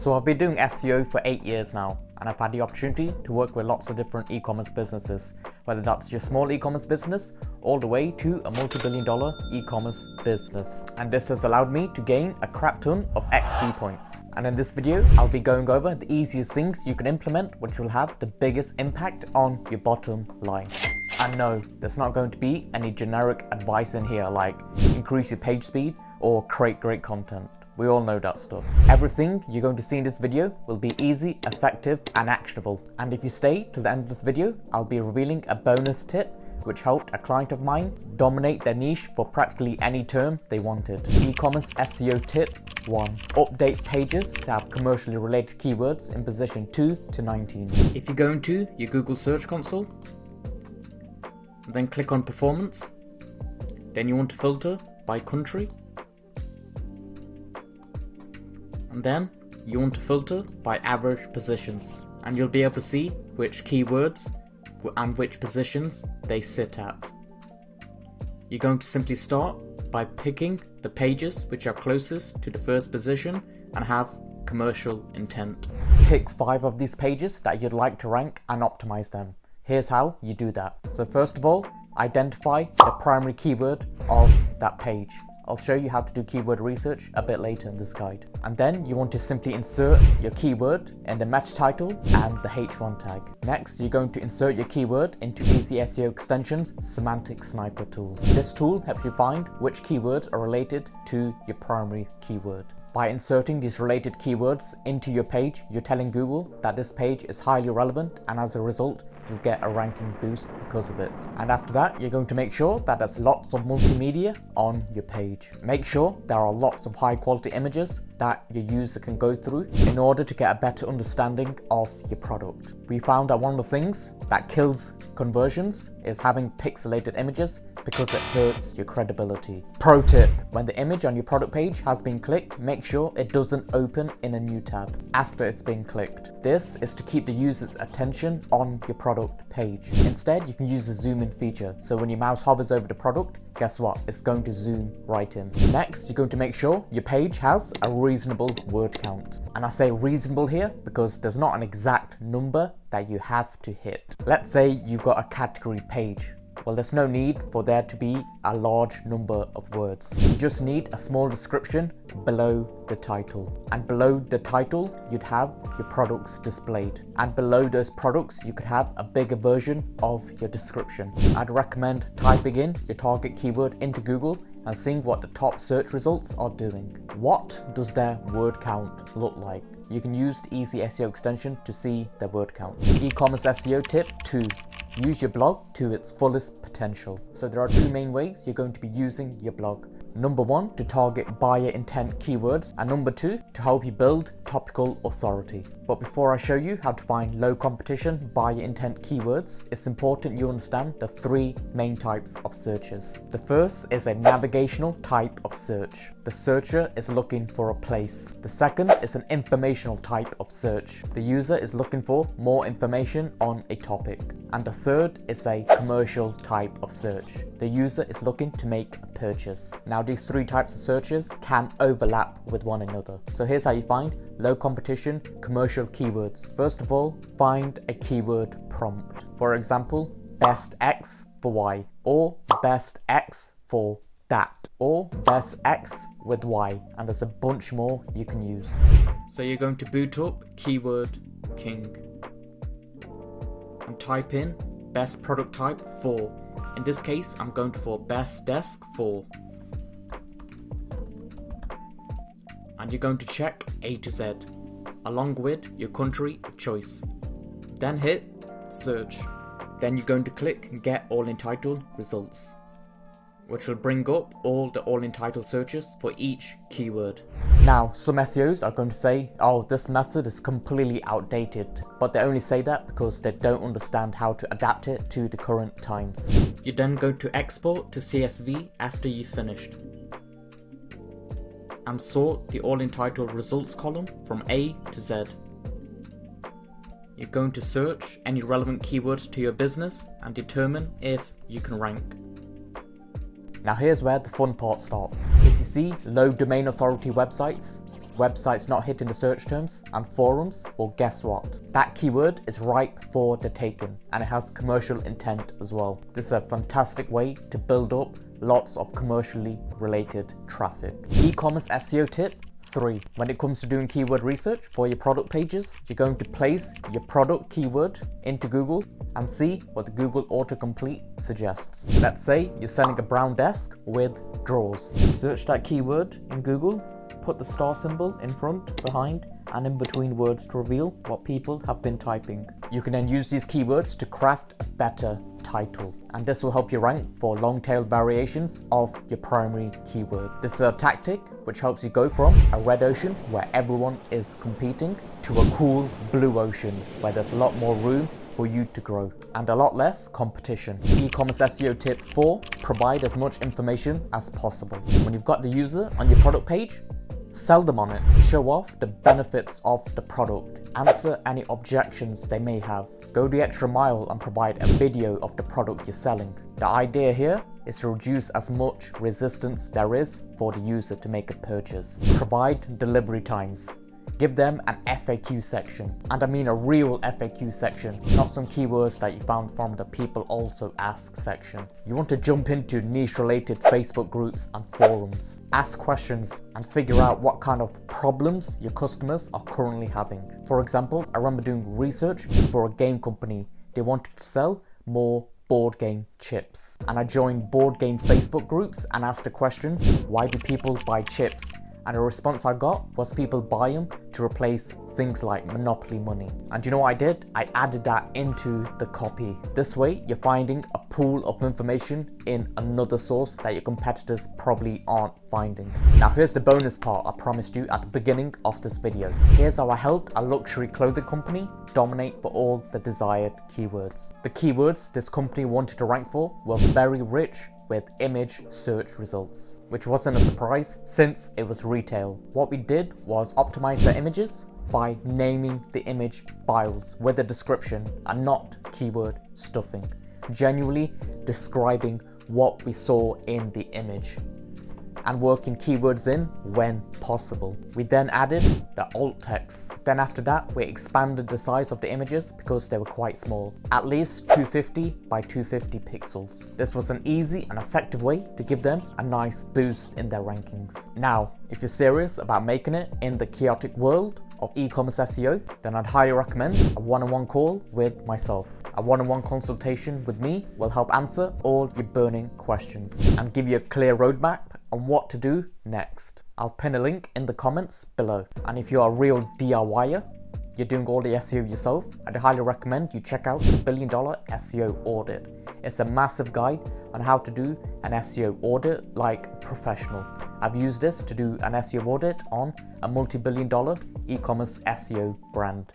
So I've been doing SEO for 8 years now, and I've had the opportunity to work with lots of different e-commerce businesses, whether that's your small e-commerce business all the way to a multi-billion-dollar e-commerce business. And this has allowed me to gain a crap ton of XP points. And in this video, I'll be going over the easiest things you can implement which will have the biggest impact on your bottom line. And no, there's not going to be any generic advice in here like increase your page speed or create great content. We all know that stuff. Everything you're going to see in this video will be easy, effective, and actionable. And if you stay till the end of this video, I'll be revealing a bonus tip which helped a client of mine dominate their niche for practically any term they wanted. eCommerce SEO Tip 1. Update pages to have commercially related keywords in position 2 to 19. If you go into your Google Search Console, then click on Performance, then you want to filter by country, and then you want to filter by average positions, and you'll be able to see which keywords and which positions they sit at. You're going to simply start by picking the pages which are closest to the first position and have commercial intent. Pick 5 of these pages that you'd like to rank and optimize them. Here's how you do that. So first of all, identify the primary keyword of that page. I'll show you how to do keyword research a bit later in this guide. And then you want to simply insert your keyword in the meta title and the H1 tag. Next, you're going to insert your keyword into Easy SEO Extension's Semantic Sniper tool. This tool helps you find which keywords are related to your primary keyword. By inserting these related keywords into your page, you're telling Google that this page is highly relevant, and as a result, you'll get a ranking boost because of it. And after that, you're going to make sure that there's lots of multimedia on your page. Make sure there are lots of high quality images that your user can go through in order to get a better understanding of your product. We found that one of the things that kills conversions is having pixelated images because it hurts your credibility. Pro tip: when the image on your product page has been clicked, make sure it doesn't open in a new tab after it's been clicked. This is to keep the user's attention on your product page. Instead, you can use the zoom in feature, so when your mouse hovers over the product, guess what? It's going to zoom right in. Next, you're going to make sure your page has a reasonable word count. And I say reasonable here because there's not an exact number that you have to hit. Let's say you've got a category page. Well, there's no need for there to be a large number of words. You just need a small description below the title. And below the title, you'd have your products displayed. And below those products, you could have a bigger version of your description. I'd recommend typing in your target keyword into Google and seeing what the top search results are doing. What does their word count look like? You can use the Easy SEO extension to see their word count. eCommerce SEO Tip 2. Use your blog to its fullest potential. So there are 2 main ways you're going to be using your blog. Number 1, to target buyer intent keywords, and number 2, to help you build topical authority. But before I show you how to find low competition buyer intent keywords, it's important you understand the 3 main types of searches. The first is a navigational type of search. The searcher is looking for a place. The second is an informational type of search. The user is looking for more information on a topic. And the third is a commercial type of search. The user is looking to make a purchase. Now, these 3 types of searches can overlap with one another. So here's how you find low competition commercial keywords. First of all, find a keyword prompt. For example, best X for Y, or best X for that, or best X with Y, and there's a bunch more you can use. So you're going to boot up Keyword King and type in best product type for. In this case, I'm going for best desk for. And you're going to check A to Z along with your country of choice. Then hit search. Then you're going to click get all entitled results, which will bring up all the all entitled searches for each keyword. Now, some SEOs are going to say, oh, this method is completely outdated, but they only say that because they don't understand how to adapt it to the current times. You're then going to export to CSV after you've finished, and sort the all entitled results column from A to Z. You're going to search any relevant keywords to your business and determine if you can rank. Now here's where the fun part starts. If you see low domain authority websites, websites not hitting the search terms, and forums, well guess what? That keyword is ripe for the taking, and it has commercial intent as well. This is a fantastic way to build up lots of commercially related traffic. E-commerce SEO tip 3. When it comes to doing keyword research for your product pages, you're going to place your product keyword into Google and see what the Google autocomplete suggests. Let's say you're selling a brown desk with drawers. Search that keyword in Google, put the star symbol in front, behind, and in between words to reveal what people have been typing. You can then use these keywords to craft a better title, and this will help you rank for long-tailed variations of your primary keyword. This is a tactic which helps you go from a red ocean where everyone is competing to a cool blue ocean where there's a lot more room for you to grow and a lot less competition. E-commerce SEO tip 4, provide as much information as possible. When you've got the user on your product page, sell them on it. Show off the benefits of the product. Answer any objections they may have. Go the extra mile and provide a video of the product you're selling. The idea here is to reduce as much resistance there is for the user to make a purchase. Provide delivery times. Give them an FAQ section, and I mean a real FAQ section, not some keywords that you found from the people also ask section. You want to jump into niche related Facebook groups and forums. Ask questions and figure out what kind of problems your customers are currently having. For example, I remember doing research for a game company. They wanted to sell more board game chips, and I joined board game Facebook groups and asked the question, why do people buy chips? And the response I got was people buy them to replace things like Monopoly money. And you know what I did? I added that into the copy. This way, you're finding a pool of information in another source that your competitors probably aren't finding. Now here's the bonus part I promised you at the beginning of this video. Here's how I helped a luxury clothing company dominate for all the desired keywords. The keywords this company wanted to rank for were very rich with image search results, which wasn't a surprise since it was retail. What we did was optimize the images by naming the image files with a description and not keyword stuffing, genuinely describing what we saw in the image and working keywords in when possible. We then added the alt text. Then after that, we expanded the size of the images because they were quite small, at least 250 by 250 pixels. This was an easy and effective way to give them a nice boost in their rankings. Now, if you're serious about making it in the chaotic world of e-commerce SEO, then I'd highly recommend a one-on-one call with myself. A one-on-one consultation with me will help answer all your burning questions and give you a clear roadmap on what to do next. I'll pin a link in the comments below. And if you're a real DIYer, you're doing all the SEO yourself, I'd highly recommend you check out the $1 Billion SEO Audit. It's a massive guide on how to do an SEO audit like a professional. I've used this to do an SEO audit on a multi-billion-dollar e-commerce SEO brand.